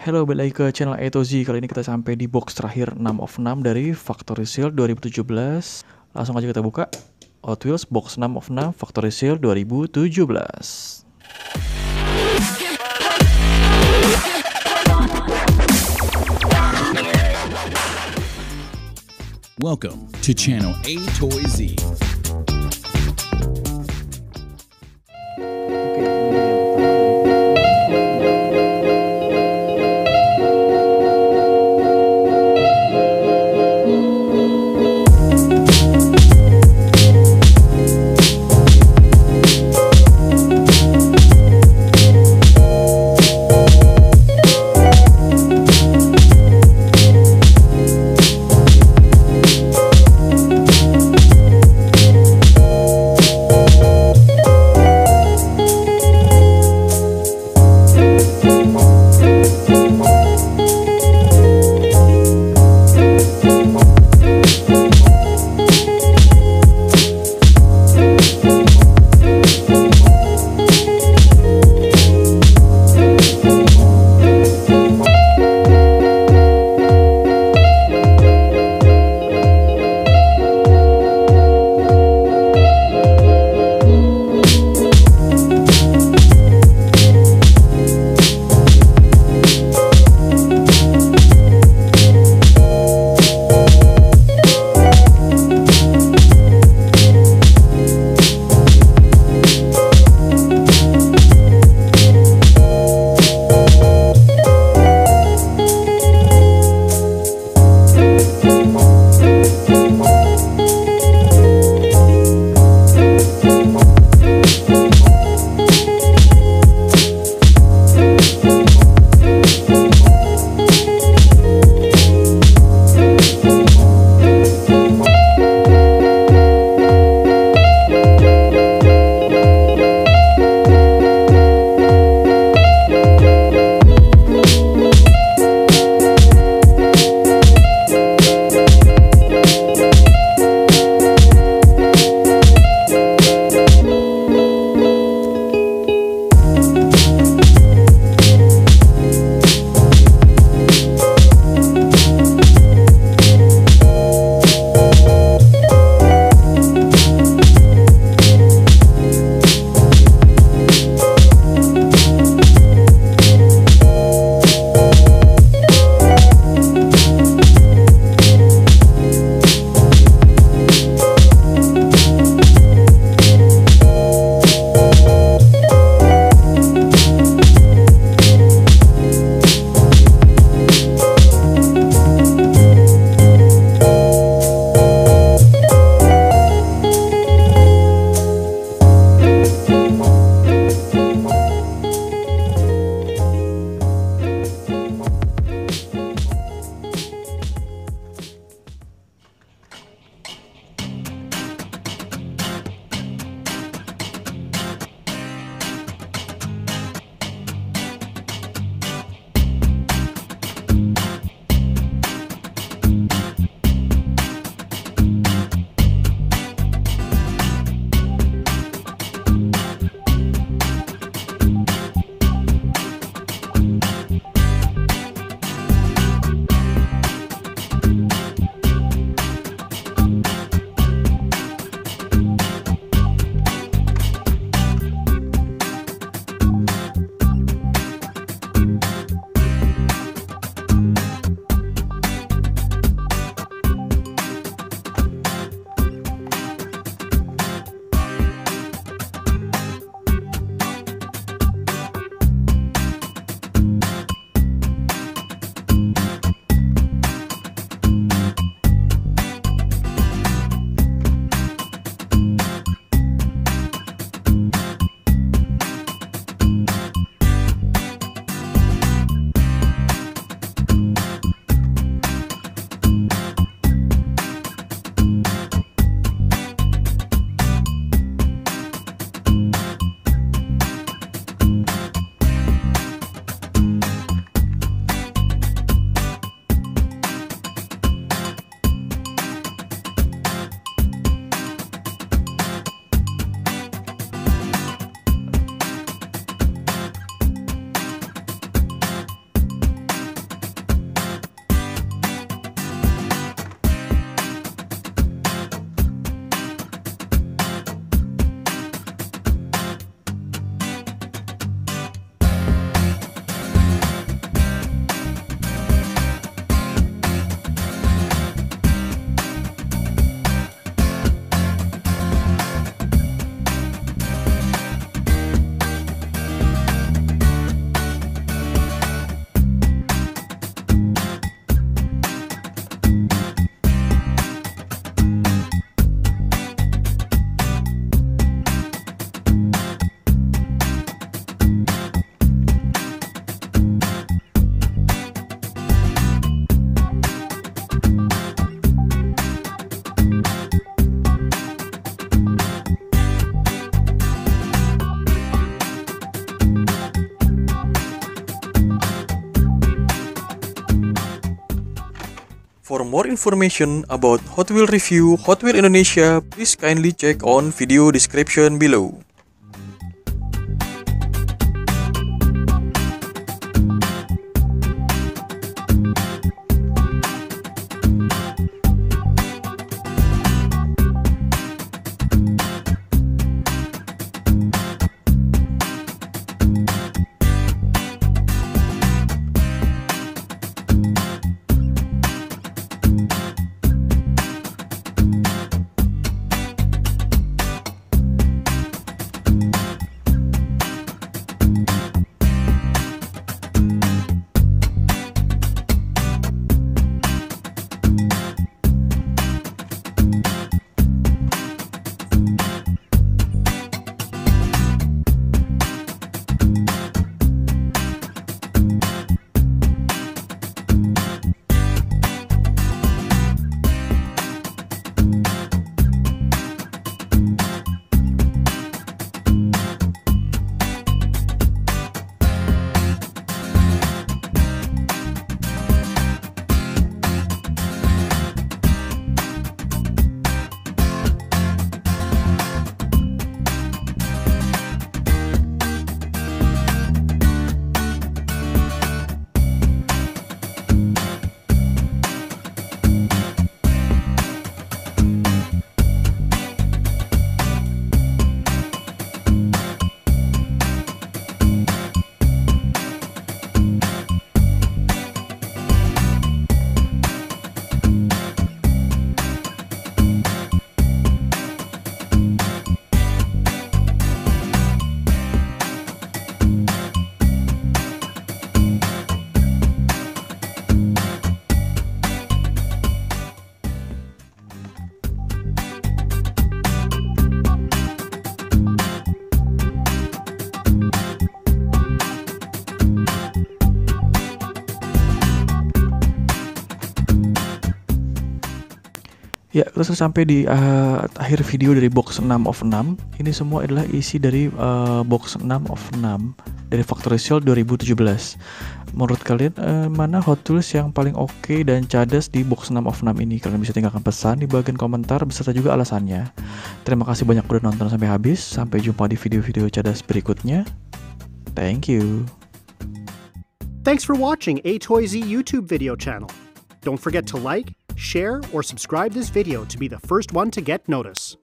Halo, balik lagi ke channel A to Z. Kali ini kita sampai di box terakhir 6 of 6 dari Factory Sale 2017. Langsung aja kita buka Hot Wheels box 6 of 6 Factory Sale 2017. Welcome to channel A Toy Z. For more information about Hot Wheels review Hot Wheels Indonesia, please kindly check on video description below. Ya, kita sudah sampai di akhir video dari box 6 of 6. Ini semua adalah isi dari box 6 of 6 dari Factory Sale 2017. Menurut kalian mana Hot Wheels yang paling oke dan cadas di box 6 of 6 ini? Kalian bisa tinggalkan pesan di bagian komentar beserta juga alasannya. Terima kasih banyak udah nonton sampai habis. Sampai jumpa di video-video cadas berikutnya. Thank you. Thanks for watching A Toy Z YouTube video channel. Don't forget to like, share, or subscribe this video to be the first one to get notice.